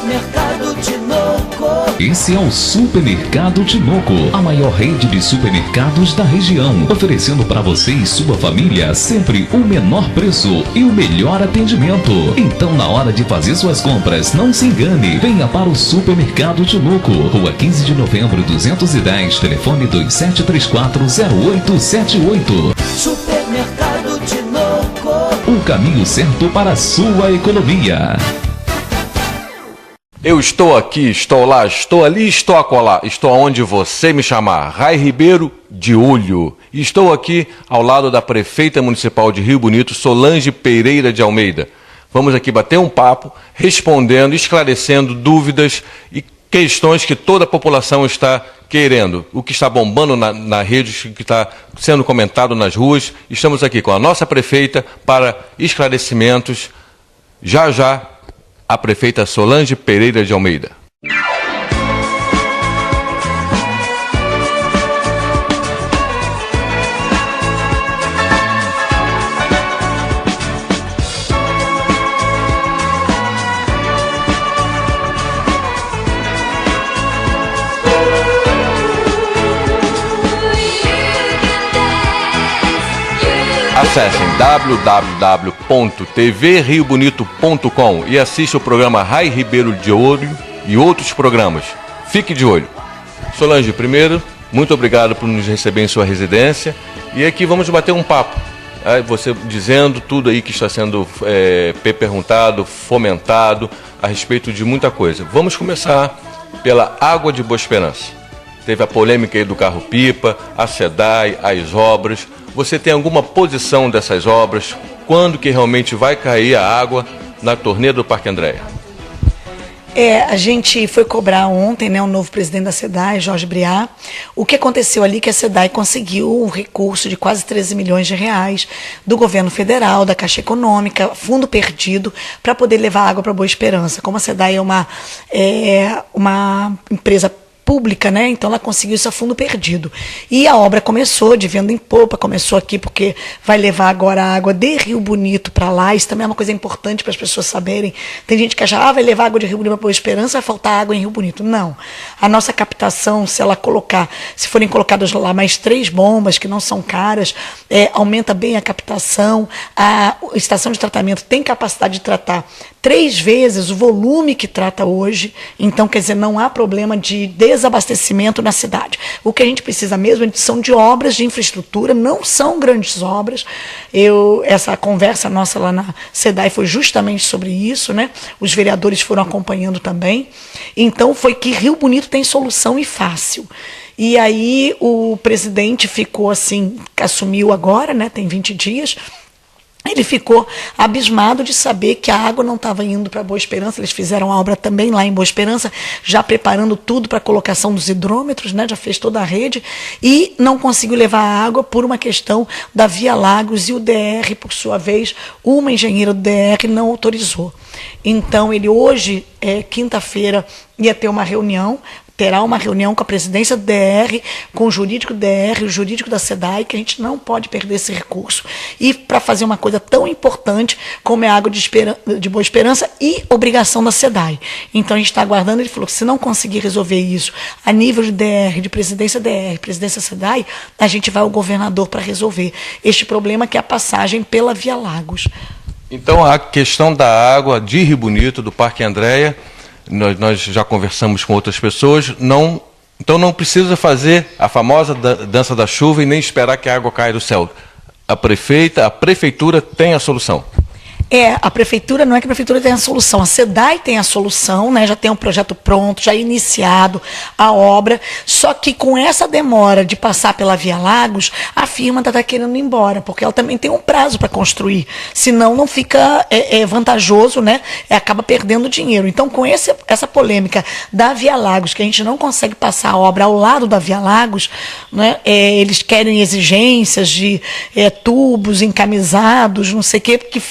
Supermercado Tinoco. Esse é o Supermercado Tinoco, a maior rede de supermercados da região, oferecendo para você e sua família sempre o menor preço e o melhor atendimento. Então, na hora de fazer suas compras, não se engane, venha para o Supermercado Tinoco, Rua 15 de Novembro 210, telefone 27340878. Supermercado Tinoco. O caminho certo para a sua economia. Eu estou aqui, estou lá, estou ali, estou acolá, estou onde você me chamar. Rai Ribeiro de olho. E estou aqui ao lado da prefeita municipal de Rio Bonito, Solange Pereira de Almeida. Vamos aqui bater um papo, respondendo, esclarecendo dúvidas e questões que toda a população está querendo. O que está bombando na rede, o que está sendo comentado nas ruas. Estamos aqui com a nossa prefeita para esclarecimentos. Já já, a prefeita Solange Pereira de Almeida. Acessem www.tvriobonito.com e assista o programa Rai Ribeiro de Olho e outros programas. Fique de olho. Solange, primeiro, muito obrigado por nos receber em sua residência. E aqui vamos bater um papo. Você dizendo tudo aí que está sendo perguntado, fomentado, a respeito de muita coisa. Vamos começar pela Água de Boa Esperança. Teve a polêmica aí do carro-pipa, a SEDAI, as obras. Você tem alguma posição dessas obras? Quando que realmente vai cair a água na torneira do Parque Andréa? A gente foi cobrar ontem, né, o novo presidente da SEDAI, Jorge Briat. O que aconteceu ali é que a SEDAI conseguiu um recurso de quase 13 milhões de reais do governo federal, da Caixa Econômica, fundo perdido, para poder levar água para Boa Esperança. Como a SEDAI é uma empresa pública, né? Então ela conseguiu isso a fundo perdido. E a obra começou de venda em popa, começou aqui porque vai levar agora a água de Rio Bonito para lá. Isso também é uma coisa importante para as pessoas saberem. Tem gente que acha, vai levar água de Rio Bonito para Boa Esperança, vai faltar água em Rio Bonito. Não. A nossa captação, se forem colocadas lá mais 3 bombas, que não são caras, aumenta bem a captação. A estação de tratamento tem capacidade de tratar 3 vezes o volume que trata hoje. Então, quer dizer, não há problema de desabastecimento na cidade. O que a gente precisa mesmo são de obras de infraestrutura, não são grandes obras. Essa conversa nossa lá na SEDAI foi justamente sobre isso, né? Os vereadores foram acompanhando também. Então, foi que Rio Bonito tem solução e fácil. E aí o presidente ficou assim, assumiu agora, né? Tem 20 dias. Ele ficou abismado de saber que a água não estava indo para Boa Esperança. Eles fizeram a obra também lá em Boa Esperança, já preparando tudo para a colocação dos hidrômetros, né? Já fez toda a rede, e não conseguiu levar a água por uma questão da Via Lagos, e o DR, por sua vez, uma engenheira do DR não autorizou. Então, ele hoje, quinta-feira, ia ter uma reunião, terá uma reunião com a presidência do DR, com o jurídico do DR, o jurídico da SEDAI, que a gente não pode perder esse recurso. E para fazer uma coisa tão importante como é a água de Boa Esperança e obrigação da SEDAI. Então a gente está aguardando, ele falou que se não conseguir resolver isso a nível de DR, de presidência DR, presidência SEDAI, a gente vai ao governador para resolver este problema, que é a passagem pela Via Lagos. Então a questão da água de Rio Bonito, do Parque Andréa, nós já conversamos com outras pessoas, então não precisa fazer a famosa dança da chuva e nem esperar que a água caia do céu. A prefeitura tem a solução. A prefeitura, não é que a prefeitura tem a solução, a SEDAI tem a solução, né? Já tem um projeto pronto, já iniciado a obra, só que com essa demora de passar pela Via Lagos, a firma está querendo ir embora, porque ela também tem um prazo para construir, senão não fica vantajoso, né? Acaba perdendo dinheiro. Então, com essa polêmica da Via Lagos, que a gente não consegue passar a obra ao lado da Via Lagos, né? Eles querem exigências de tubos encamisados, não sei o quê, porque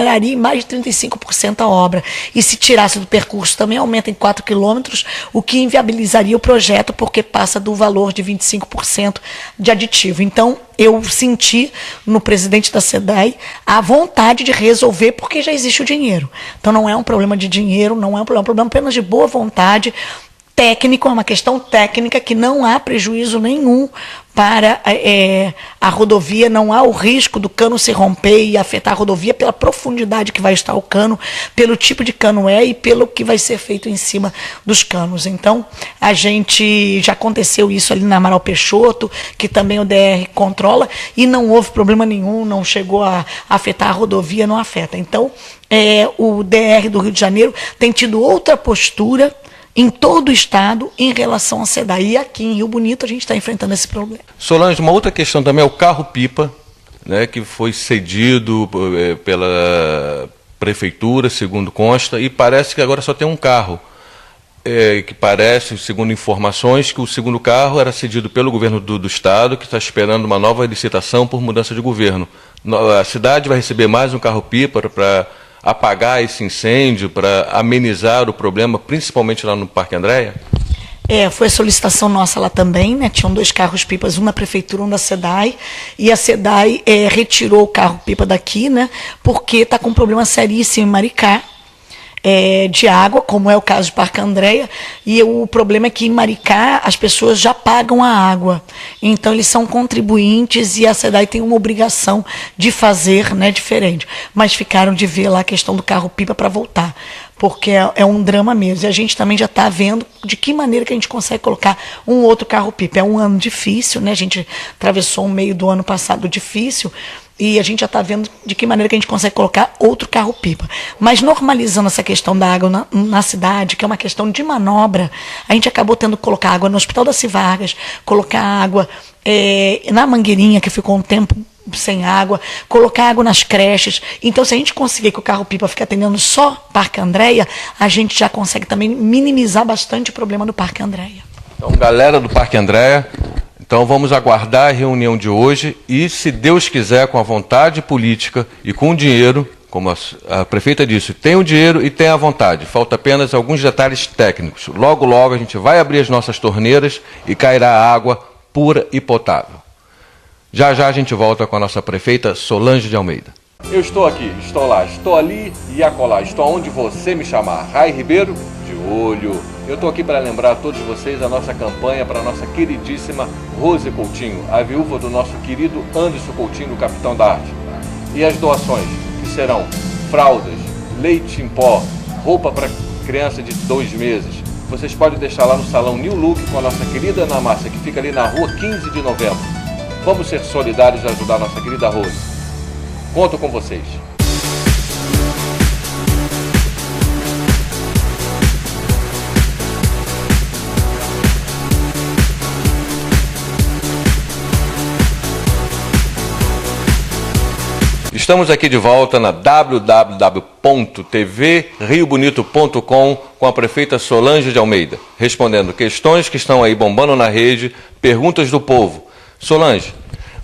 oneraria em mais de 35% a obra. E se tirasse do percurso também aumenta em 4 quilômetros, o que inviabilizaria o projeto, porque passa do valor de 25% de aditivo. Então, eu senti no presidente da SEDAI a vontade de resolver, porque já existe o dinheiro. Então, não é um problema de dinheiro, não é um problema apenas de boa vontade, técnico, é uma questão técnica que não há prejuízo nenhum para a rodovia, não há o risco do cano se romper e afetar a rodovia pela profundidade que vai estar o cano, pelo tipo de cano e pelo que vai ser feito em cima dos canos. Então, a gente já aconteceu isso ali na Amaral Peixoto, que também o DR controla, e não houve problema nenhum, não chegou a afetar a rodovia, não afeta. Então, o DR do Rio de Janeiro tem tido outra postura em todo o estado em relação à SEDAI. E aqui em Rio Bonito a gente está enfrentando esse problema. Solange, uma outra questão também é o carro-pipa, né, que foi cedido pela prefeitura, segundo consta, e parece que agora só tem um carro. Que parece, segundo informações, que o segundo carro era cedido pelo governo do estado, que está esperando uma nova licitação por mudança de governo. A cidade vai receber mais um carro-pipa para apagar esse incêndio, para amenizar o problema, principalmente lá no Parque Andréa? Foi a solicitação nossa lá também, né? Tinham 2 carros-pipas, um na prefeitura, um da SEDAI, e a SEDAI retirou o carro-pipa daqui, né? Porque está com um problema seríssimo em Maricá, de água, como é o caso de Parque Andréa, e o problema é que em Maricá as pessoas já pagam a água, então eles são contribuintes e a SEDAI tem uma obrigação de fazer, né, diferente, mas ficaram de ver lá a questão do carro-pipa para voltar, porque é um drama mesmo, e a gente também já está vendo de que maneira que a gente consegue colocar um outro carro-pipa. É um ano difícil, né? A gente atravessou um meio do ano passado difícil, e a gente já está vendo de que maneira que a gente consegue colocar outro carro-pipa. Mas normalizando essa questão da água na cidade, que é uma questão de manobra, a gente acabou tendo que colocar água no Hospital da Civargas, colocar água na Mangueirinha, que ficou um tempo sem água, colocar água nas creches. Então, se a gente conseguir que o carro-pipa fique atendendo só Parque Andréa, a gente já consegue também minimizar bastante o problema do Parque Andréa. Então, galera do Parque Andréa, então vamos aguardar a reunião de hoje e, se Deus quiser, com a vontade política e com o dinheiro, como a prefeita disse, tem o dinheiro e tem a vontade. Falta apenas alguns detalhes técnicos. Logo, logo a gente vai abrir as nossas torneiras e cairá água pura e potável. Já já a gente volta com a nossa prefeita Solange de Almeida. Eu estou aqui, estou lá, estou ali e acolá. Estou onde você me chamar. Rai Ribeiro, de olho. Eu estou aqui para lembrar a todos vocês a nossa campanha para a nossa queridíssima Rose Coutinho, a viúva do nosso querido Anderson Coutinho, o capitão da arte. E as doações, que serão fraldas, leite em pó, roupa para criança de 2 meses. Vocês podem deixar lá no Salão New Look com a nossa querida Ana Márcia, que fica ali na rua 15 de novembro. Vamos ser solidários e ajudar a nossa querida Rose. Conto com vocês. Estamos aqui de volta na www.tvriobonito.com com a prefeita Solange de Almeida, respondendo questões que estão aí bombando na rede, perguntas do povo. Solange,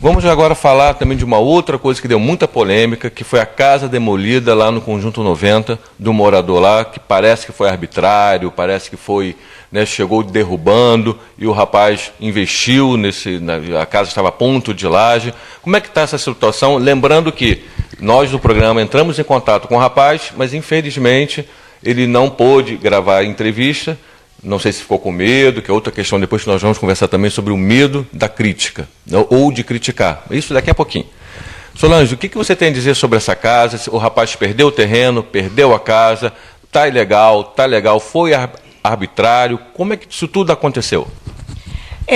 vamos agora falar também de uma outra coisa que deu muita polêmica, que foi a casa demolida lá no Conjunto 90, do morador lá, que parece que foi arbitrário, parece que foi, né, chegou derrubando, e o rapaz investiu, a casa estava a ponto de laje. Como é que está essa situação? Lembrando que nós do programa entramos em contato com o rapaz, mas infelizmente ele não pôde gravar a entrevista. Não sei se ficou com medo, que é outra questão depois que nós vamos conversar também sobre o medo da crítica, ou de criticar. Isso daqui a pouquinho. Solange, o que você tem a dizer sobre essa casa? O rapaz perdeu o terreno, perdeu a casa, está ilegal, foi arbitrário. Como é que isso tudo aconteceu?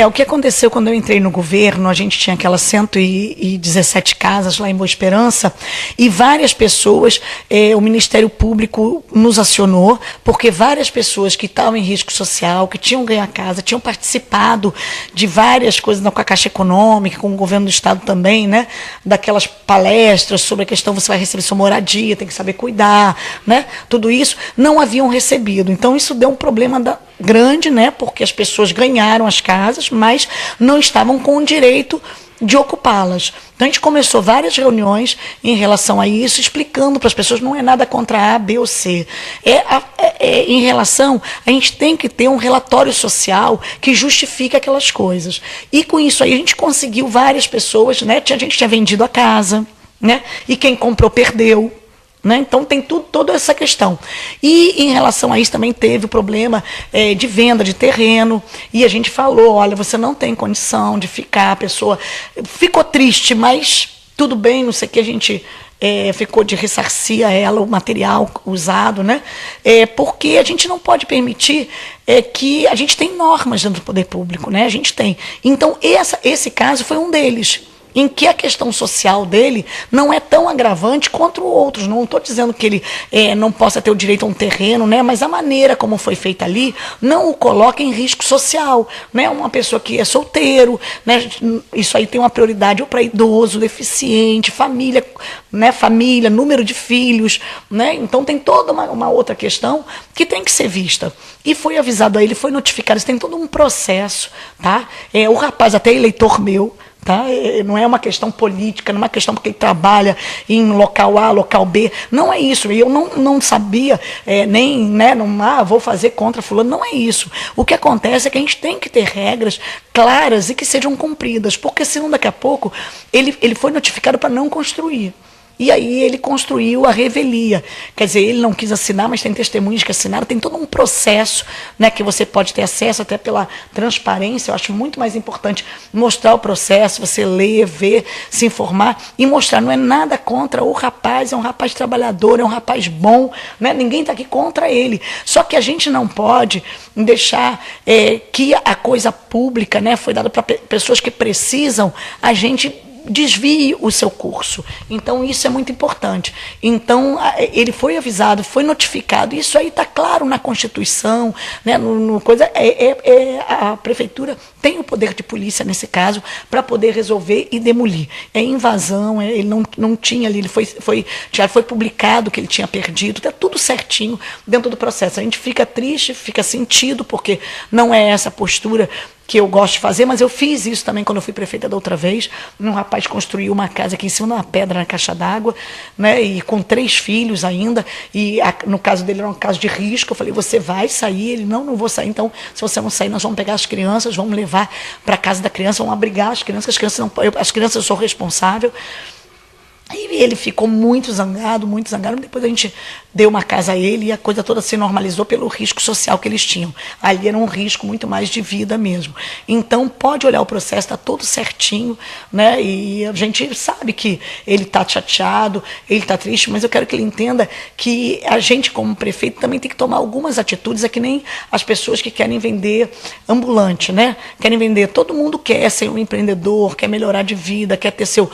O que aconteceu quando eu entrei no governo, a gente tinha aquelas 117 casas lá em Boa Esperança, e várias pessoas, o Ministério Público nos acionou, porque várias pessoas que estavam em risco social, que tinham ganho a casa, tinham participado de várias coisas com a Caixa Econômica, com o governo do Estado também, né, daquelas palestras sobre a questão, você vai receber sua moradia, tem que saber cuidar, né, tudo isso, não haviam recebido. Então isso deu um problema grande, né, porque as pessoas ganharam as casas, mas não estavam com o direito de ocupá-las. Então a gente começou várias reuniões em relação a isso, explicando para as pessoas, não é nada contra A, B ou C. Em relação, a gente tem que ter um relatório social que justifique aquelas coisas. E com isso aí a gente conseguiu várias pessoas, né? A gente tinha vendido a casa, né? E quem comprou perdeu. Né? Então tem toda essa questão. E em relação a isso também teve o problema de venda de terreno, e a gente falou, olha, você não tem condição de ficar, a pessoa ficou triste, mas tudo bem, não sei o que, a gente ficou de ressarcir a ela o material usado, né? Porque a gente não pode permitir que a gente tem normas dentro do poder público, né? A gente tem. Então esse caso foi um deles, em que a questão social dele não é tão agravante quanto outros. Não estou dizendo que ele não possa ter o direito a um terreno, né? Mas a maneira como foi feita ali não o coloca em risco social. Né? Uma pessoa que é solteiro, né? Isso aí tem uma prioridade ou para idoso, deficiente, família, né? Família, número de filhos. Né? Então tem toda uma outra questão que tem que ser vista. E foi avisado a ele, foi notificado, isso tem todo um processo. Tá? O rapaz, até eleitor meu, tá? Não é uma questão política, não é uma questão porque ele trabalha em local A, local B, não é isso. Eu não sabia, nem, né, vou fazer contra fulano, não é isso. O que acontece é que a gente tem que ter regras claras e que sejam cumpridas, porque senão daqui a pouco ele foi notificado para não construir. E aí ele construiu a revelia. Quer dizer, ele não quis assinar, mas tem testemunhas que assinaram. Tem todo um processo, né, que você pode ter acesso até pela transparência. Eu acho muito mais importante mostrar o processo, você ler, ver, se informar e mostrar. Não é nada contra o rapaz, é um rapaz trabalhador, é um rapaz bom. Né? Ninguém está aqui contra ele. Só que a gente não pode deixar que a coisa pública, né, foi dada para pessoas que precisam, a gente desvie o seu curso. Então, isso é muito importante. Então, ele foi avisado, foi notificado, isso aí está claro na Constituição, né, a Prefeitura tem o poder de polícia, nesse caso, para poder resolver e demolir. É invasão, ele não tinha ali, já foi publicado que ele tinha perdido, está tudo certinho dentro do processo. A gente fica triste, fica sentido, porque não é essa postura que eu gosto de fazer, mas eu fiz isso também quando eu fui prefeita da outra vez. Um rapaz construiu uma casa aqui em cima de uma pedra na caixa d'água, né, e com 3 filhos ainda, e no caso dele era um caso de risco. Eu falei, você vai sair? Ele, não vou sair. Então, se você não sair, nós vamos pegar as crianças, vamos levar para a casa da criança, vamos abrigar as crianças, as crianças eu sou responsável. E ele ficou muito zangado, depois a gente deu uma casa a ele e a coisa toda se normalizou pelo risco social que eles tinham. Ali era um risco muito mais de vida mesmo. Então, pode olhar o processo, está todo certinho, né? E a gente sabe que ele está chateado, ele está triste, mas eu quero que ele entenda que a gente, como prefeito, também tem que tomar algumas atitudes, é que nem as pessoas que querem vender ambulante, né? Querem vender, todo mundo quer ser um empreendedor, quer melhorar de vida, quer ter seu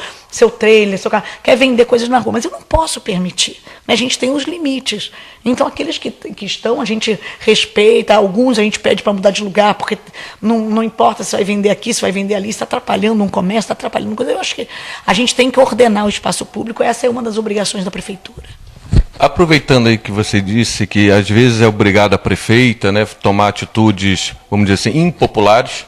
trailer, seu carro, quer vender coisas na rua, mas eu não posso permitir. Né? A gente tem os limites. Então, aqueles que estão, a gente respeita, alguns a gente pede para mudar de lugar, porque não importa se vai vender aqui, se vai vender ali, se está atrapalhando um comércio, está atrapalhando coisa. Eu acho que a gente tem que ordenar o espaço público, essa é uma das obrigações da prefeitura. Aproveitando aí que você disse que às vezes é obrigada a prefeita, né, tomar atitudes, vamos dizer assim, impopulares,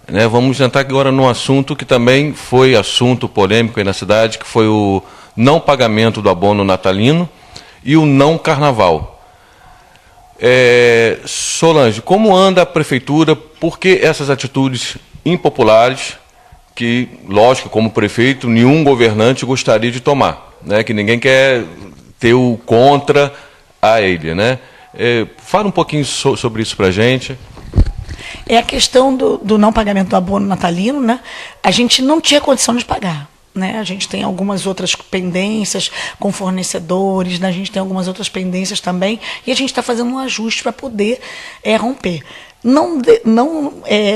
né, vamos entrar agora num assunto que também foi assunto polêmico aí na cidade, que foi o não pagamento do abono natalino e o não carnaval. Solange, como anda a prefeitura? Por que essas atitudes impopulares que, lógico, como prefeito, nenhum governante gostaria de tomar, né, que ninguém quer ter o contra a ele, né? Fala um pouquinho sobre isso para a gente. É a questão do não pagamento do abono natalino, né? A gente não tinha condição de pagar. Né? A gente tem algumas outras pendências com fornecedores, né? A gente tem algumas outras pendências também, e a gente está fazendo um ajuste para poder romper. Não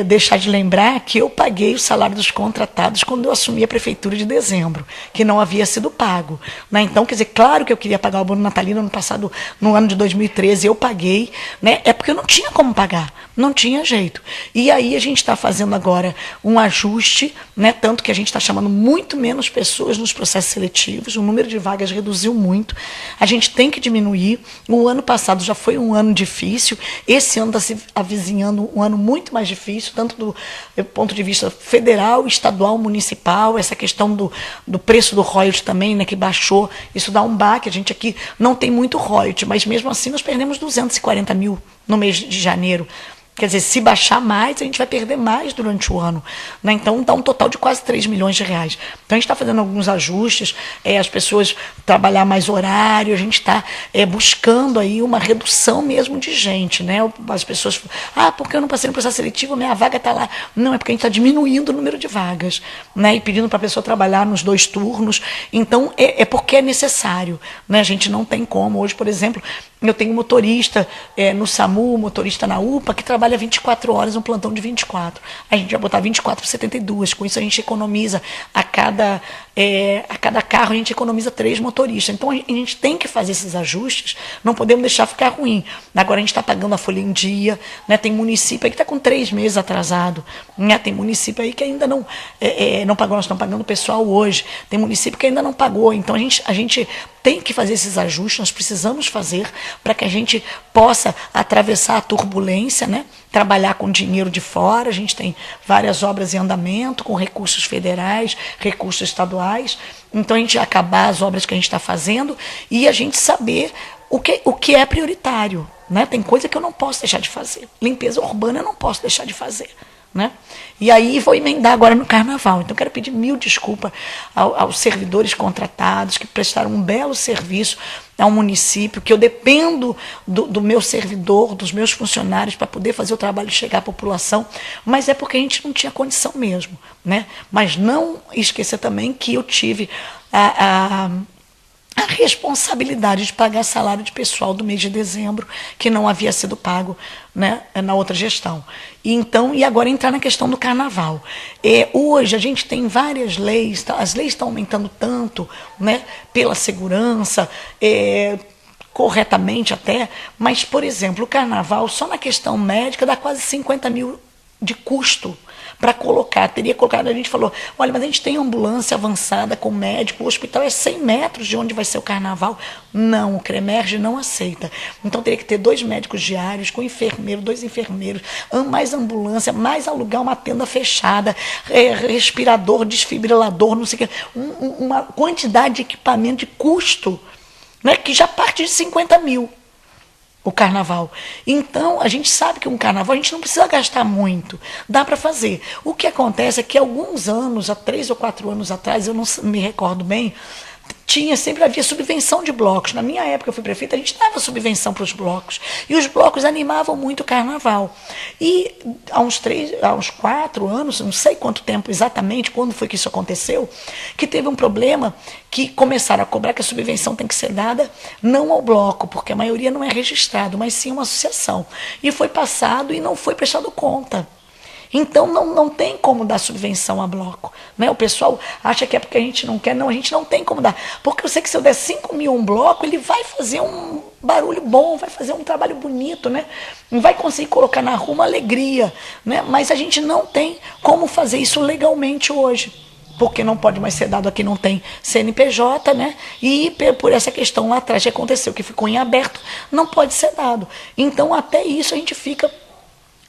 deixar de lembrar que eu paguei o salário dos contratados quando eu assumi a prefeitura de dezembro, que não havia sido pago. Né? Então, quer dizer, claro que eu queria pagar o abono natalino ano passado, no ano de 2013, eu paguei, né? É porque eu não tinha como pagar, não tinha jeito. E aí a gente está fazendo agora um ajuste, né? Tanto que a gente está chamando muito menos pessoas nos processos seletivos, o número de vagas reduziu muito, a gente tem que diminuir. O ano passado já foi um ano difícil, esse ano está se avizinhando desenhando um ano muito mais difícil, tanto do ponto de vista federal, estadual, municipal, essa questão do preço do royalty também, né, que baixou, isso dá um baque, a gente aqui não tem muito royalty, mas mesmo assim nós perdemos 240 mil no mês de janeiro. Quer dizer, se baixar mais, a gente vai perder mais durante o ano, né? Então, dá um total de quase 3 milhões de reais. Então, a gente está fazendo alguns ajustes, as pessoas trabalhar mais horário, a gente está buscando aí uma redução mesmo de gente, né? As pessoas falam, porque eu não passei no processo seletivo, minha vaga está lá. Não, é porque a gente está diminuindo o número de vagas, né? E pedindo para a pessoa trabalhar nos 2 turnos. Então, é porque é necessário, né? A gente não tem como. Hoje, por exemplo, eu tenho motorista no SAMU, motorista na UPA, que trabalha 24 horas, um plantão de 24. A gente vai botar 24 por 72. Com isso, a gente economiza a cada carro, a gente economiza 3 motoristas. Então, a gente tem que fazer esses ajustes, não podemos deixar ficar ruim. Agora, a gente está pagando a folha em dia, né? Tem município aí que está com 3 meses atrasado. Né? Tem município aí que ainda não pagou, nós estamos pagando o pessoal hoje. Tem município que ainda não pagou. Então, a gente tem que fazer esses ajustes, nós precisamos fazer para que a gente possa atravessar a turbulência, né? Trabalhar com dinheiro de fora. A gente tem várias obras em andamento, com recursos federais, recursos estaduais. Então, a gente acabar as obras que a gente está fazendo e a gente saber o que é prioritário. Né? Tem coisa que eu não posso deixar de fazer. Limpeza urbana eu não posso deixar de fazer. Né? E aí vou emendar agora no carnaval. Então quero pedir 1000 desculpas aos servidores contratados que prestaram um belo serviço ao município, que eu dependo do meu servidor, dos meus funcionários para poder fazer o trabalho chegar à população, mas é porque a gente não tinha condição mesmo, né? Mas não esquecer também que eu tive a responsabilidade de pagar salário de pessoal do mês de dezembro, que não havia sido pago, né, na outra gestão. E agora entrar na questão do carnaval. Hoje a gente tem várias leis, as leis estão aumentando tanto, né, pela segurança, corretamente até, mas, por exemplo, o carnaval, só na questão médica, dá quase 50 mil de custo para colocar. Teria colocado, a gente falou, olha, mas a gente tem ambulância avançada com médico, o hospital é 100 metros de onde vai ser o carnaval. Não, o CREMERGE não aceita. Então teria que ter 2 médicos diários, com enfermeiro, 2 enfermeiros, mais ambulância, mais alugar uma tenda fechada, respirador, desfibrilador, não sei o que, uma quantidade de equipamento de custo, né, que já parte de 50 mil. O carnaval. Então, a gente sabe que um carnaval a gente não precisa gastar muito, dá para fazer. O que acontece é que alguns anos, há 3 ou 4 anos atrás, eu não me recordo bem, sempre havia subvenção de blocos. Na minha época, eu fui prefeita, a gente dava subvenção para os blocos. E os blocos animavam muito o carnaval. E há uns 4 anos, não sei quanto tempo exatamente, quando foi que isso aconteceu, que teve um problema que começaram a cobrar que a subvenção tem que ser dada não ao bloco, porque a maioria não é registrado, mas sim uma associação. E foi passado e não foi prestado conta. Então, não tem como dar subvenção a bloco. Né? O pessoal acha que é porque a gente não quer. Não, a gente não tem como dar. Porque eu sei que se eu der 5 mil a um bloco, ele vai fazer um barulho bom, vai fazer um trabalho bonito, né? Vai conseguir colocar na rua uma alegria. Né? Mas a gente não tem como fazer isso legalmente hoje. Porque não pode mais ser dado aqui, não tem CNPJ, né? E por essa questão lá atrás que aconteceu, que ficou em aberto, não pode ser dado. Então, até isso a gente fica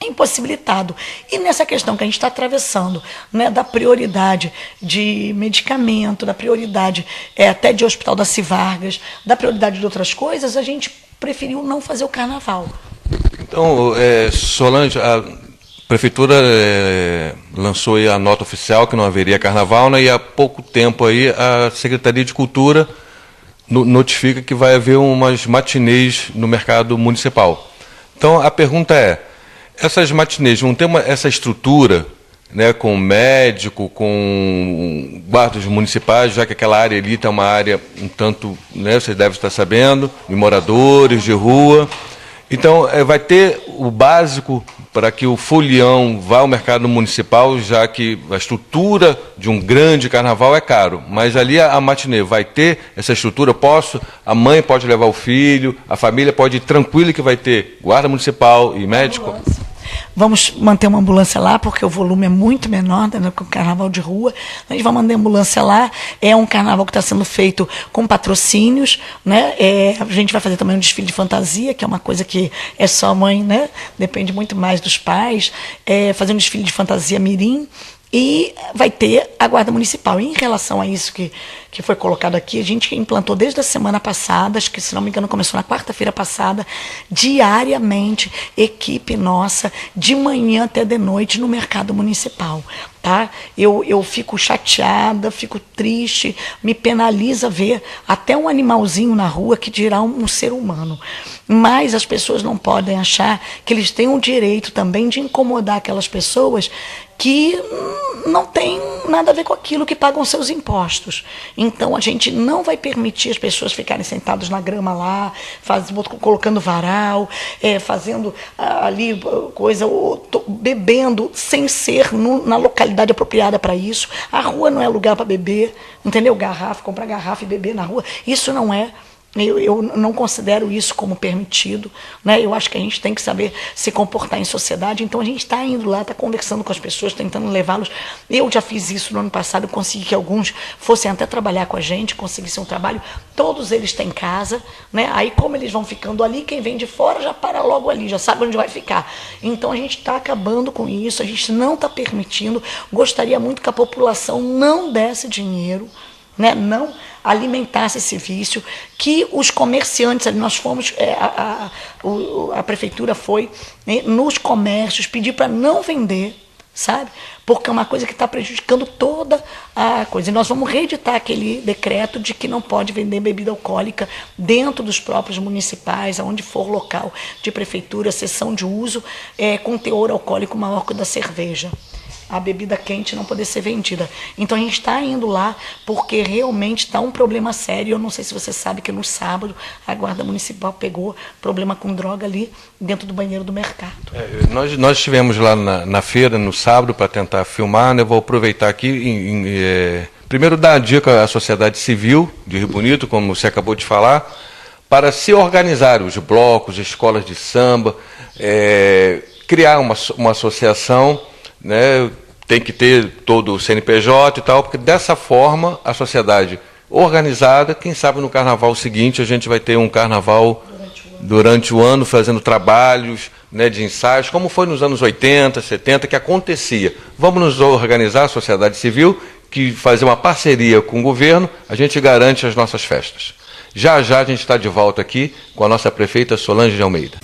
impossibilitado. E nessa questão que a gente está atravessando, né, da prioridade de medicamento, da prioridade até de Hospital da Civargas, da prioridade de outras coisas, a gente preferiu não fazer o carnaval. Então, Solange, a Prefeitura lançou aí a nota oficial que não haveria carnaval, né, e há pouco tempo aí a Secretaria de Cultura notifica que vai haver umas matinês no mercado municipal. Então, a pergunta é, essas matinês vão ter essa estrutura, né, com médico, com guardas municipais, já que aquela área ali está uma área um tanto, né, você deve estar sabendo, de moradores de rua. Então, vai ter o básico para que o folião vá ao mercado municipal, já que a estrutura de um grande carnaval é caro. Mas ali a matinê vai ter essa estrutura, a mãe pode levar o filho, a família pode ir tranquila que vai ter guarda municipal e médico? vamos manter uma ambulância lá, porque o volume é muito menor do que o carnaval de rua. A gente vai manter a ambulância lá. É um carnaval que está sendo feito com patrocínios, né? A gente vai fazer também um desfile de fantasia, que é uma coisa que é só a mãe, né? Depende muito mais dos pais. Fazer um desfile de fantasia mirim. E vai ter a Guarda Municipal. E em relação a isso que foi colocado aqui, a gente implantou desde a semana passada, acho que, se não me engano, começou na quarta-feira passada, diariamente, equipe nossa, de manhã até de noite, no mercado municipal. Tá? Eu fico chateada, fico triste, me penaliza ver até um animalzinho na rua, que dirá um ser humano. Mas as pessoas não podem achar que eles têm o direito também de incomodar aquelas pessoas que não tem nada a ver com aquilo, que pagam seus impostos. Então, a gente não vai permitir as pessoas ficarem sentadas na grama lá, colocando varal, fazendo ali coisa, bebendo, sem ser na localidade apropriada para isso. A rua não é lugar para beber, entendeu? Comprar garrafa e beber na rua, isso não é. Eu não considero isso como permitido, né? Eu acho que a gente tem que saber se comportar em sociedade. Então a gente está indo lá, está conversando com as pessoas, tentando levá-los. Eu já fiz isso no ano passado, eu consegui que alguns fossem até trabalhar com a gente, conseguissem um trabalho. Todos eles têm casa, né? Aí, como eles vão ficando ali, quem vem de fora já para logo ali, já sabe onde vai ficar. Então a gente está acabando com isso, a gente não está permitindo. Gostaria muito que a população não desse dinheiro, né? Não alimentasse esse vício, que os comerciantes, nós fomos, a prefeitura foi, né, nos comércios pedir para não vender, sabe? Porque é uma coisa que está prejudicando toda a coisa. E nós vamos reeditar aquele decreto de que não pode vender bebida alcoólica dentro dos próprios municipais, aonde for local de prefeitura, seção de uso, com teor alcoólico maior que o da cerveja. A bebida quente não poder ser vendida. Então a gente está indo lá porque realmente está um problema sério. Eu não sei se você sabe que no sábado a Guarda Municipal pegou problema com droga ali dentro do banheiro do mercado. Nós estivemos lá na feira no sábado para tentar filmar, né? Eu vou aproveitar aqui, primeiro dar a dica à sociedade civil de Rio Bonito, como você acabou de falar, para se organizar, os blocos, escolas de samba, criar uma associação, né? Tem que ter todo o CNPJ e tal, porque dessa forma a sociedade organizada, quem sabe no carnaval seguinte a gente vai ter um carnaval durante o ano fazendo trabalhos, né, de ensaios, como foi nos anos 80, 70, que acontecia. Vamos nos organizar, a sociedade civil, que fazer uma parceria com o governo, a gente garante as nossas festas. Já já a gente está de volta aqui com a nossa prefeita Solange de Almeida.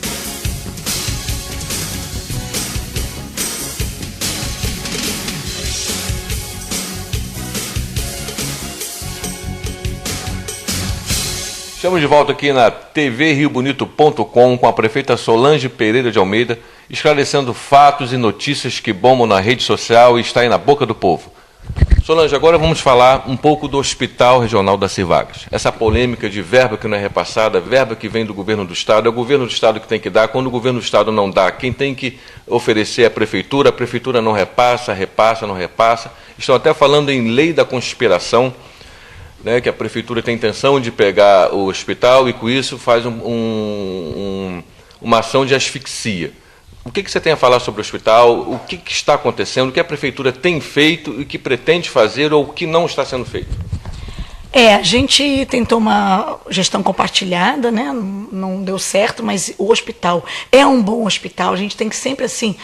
Estamos de volta aqui na tvriobonito.com com a prefeita Solange Pereira de Almeida, esclarecendo fatos e notícias que bombam na rede social e está aí na boca do povo. Solange, agora vamos falar um pouco do Hospital Regional da Civagas. Essa polêmica de verba que não é repassada, verba que vem do governo do Estado, é o governo do Estado que tem que dar. Quando o governo do Estado não dá, quem tem que oferecer é a prefeitura não repassa, não repassa. Estão até falando em lei da conspiração, né, que a prefeitura tem intenção de pegar o hospital e com isso faz uma ação de asfixia. O que você tem a falar sobre o hospital? O que está acontecendo? O que a prefeitura tem feito e o que pretende fazer ou o que não está sendo feito? A gente tentou uma gestão compartilhada, né? Não deu certo, mas o hospital é um bom hospital. A gente tem que sempre assim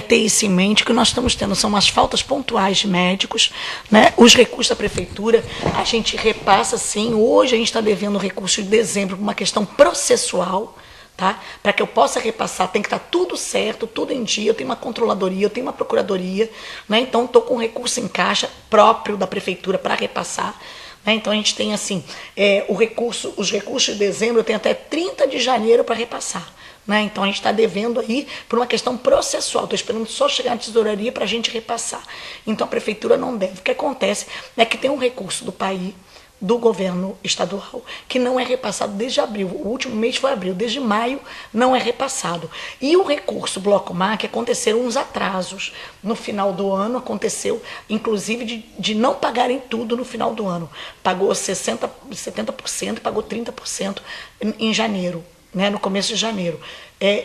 ter isso em mente. O que nós estamos tendo são umas faltas pontuais de médicos, né? Os recursos da prefeitura a gente repassa sim. Hoje a gente está devendo recurso de dezembro por uma questão processual. Tá? Para que eu possa repassar, tem que estar tudo certo, tudo em dia. Eu tenho uma controladoria, eu tenho uma procuradoria, né? Então estou com recurso em caixa próprio da prefeitura para repassar. Então a gente tem assim, os recursos de dezembro eu tenho até 30 de janeiro para repassar. Né? Então a gente está devendo aí por uma questão processual, estou esperando só chegar na tesouraria para a gente repassar. Então a prefeitura não deve. O que acontece é que tem um recurso do país, do governo estadual, que não é repassado desde abril. O último mês foi abril, desde maio não é repassado. E o recurso Bloco MAC, aconteceram uns atrasos no final do ano, aconteceu inclusive de não pagarem tudo no final do ano. Pagou 70% e pagou 30% em janeiro. né, no começo de janeiro.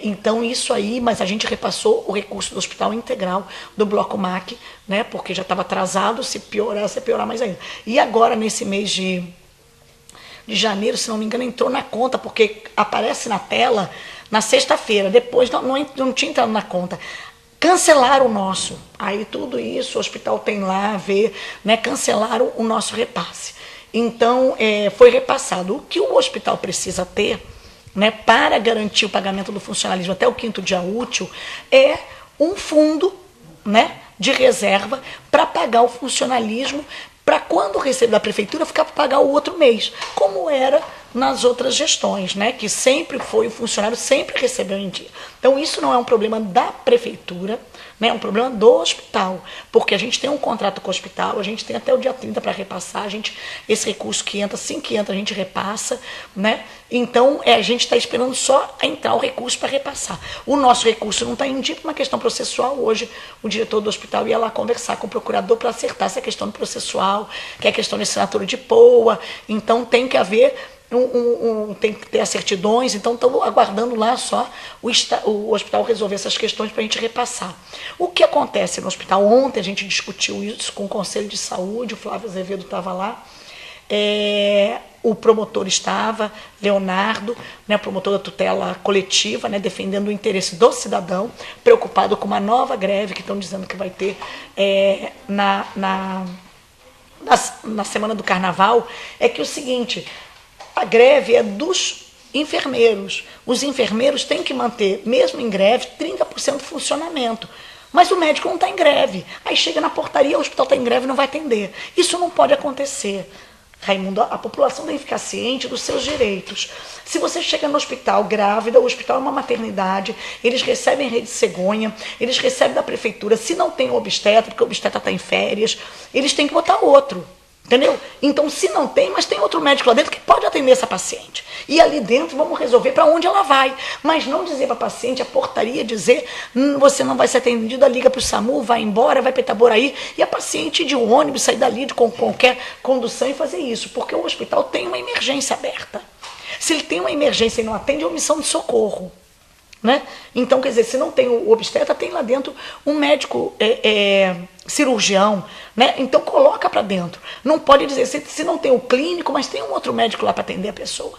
Então isso aí, mas a gente repassou o recurso do hospital integral do Bloco MAC, né, porque já estava atrasado, se piorar mais ainda. E agora, nesse mês de janeiro, se não me engano, entrou na conta, porque aparece na tela na sexta-feira, depois não tinha entrado na conta. Cancelaram o nosso. Aí tudo isso, o hospital tem lá a ver, né, cancelaram o nosso repasse. Então, foi repassado. O que o hospital precisa ter, né, para garantir o pagamento do funcionalismo até o 5º dia útil, é um fundo, né, de reserva para pagar o funcionalismo, para quando receber da prefeitura ficar para pagar o outro mês, como era nas outras gestões, né, que sempre foi, o funcionário sempre recebeu em dia. Então isso não é um problema da prefeitura, né, é um problema do hospital, porque a gente tem um contrato com o hospital, a gente tem até o dia 30 para repassar, esse recurso que entra, assim que entra a gente repassa, né, então a gente está esperando só entrar o recurso para repassar. O nosso recurso não está em dia por uma questão processual. Hoje o diretor do hospital ia lá conversar com o procurador para acertar essa questão processual, que é a questão de assinatura de POA, então tem que haver tem que ter as certidões, então estamos aguardando lá só o hospital resolver essas questões para a gente repassar. O que acontece no hospital? Ontem a gente discutiu isso com o Conselho de Saúde, o Flávio Azevedo estava lá, o promotor estava, Leonardo, né, promotor da tutela coletiva, né, defendendo o interesse do cidadão, preocupado com uma nova greve que estão dizendo que vai ter na semana do carnaval, é que é o seguinte: a greve é dos enfermeiros. Os enfermeiros têm que manter, mesmo em greve, 30% do funcionamento. Mas o médico não está em greve. Aí chega na portaria, o hospital está em greve e não vai atender. Isso não pode acontecer. Raimundo, a população tem que ficar ciente dos seus direitos. Se você chega no hospital grávida, o hospital é uma maternidade, eles recebem rede cegonha, eles recebem da prefeitura. Se não tem o obstetra, porque o obstetra está em férias, eles têm que botar outro. Entendeu? Então, se não tem, mas tem outro médico lá dentro que pode atender essa paciente. E ali dentro vamos resolver para onde ela vai. Mas não dizer para a paciente, a portaria dizer, você não vai ser atendida, liga para o SAMU, vai embora, vai para Itaboraí, e a paciente de um ônibus sair dali com qualquer condução e fazer isso. Porque o hospital tem uma emergência aberta. Se ele tem uma emergência e não atende, é omissão de socorro. Né? Então, quer dizer, se não tem o obstetra, tem lá dentro um médico cirurgião, né? Então coloca para dentro. Não pode dizer, se não tem o clínico, mas tem um outro médico lá para atender a pessoa.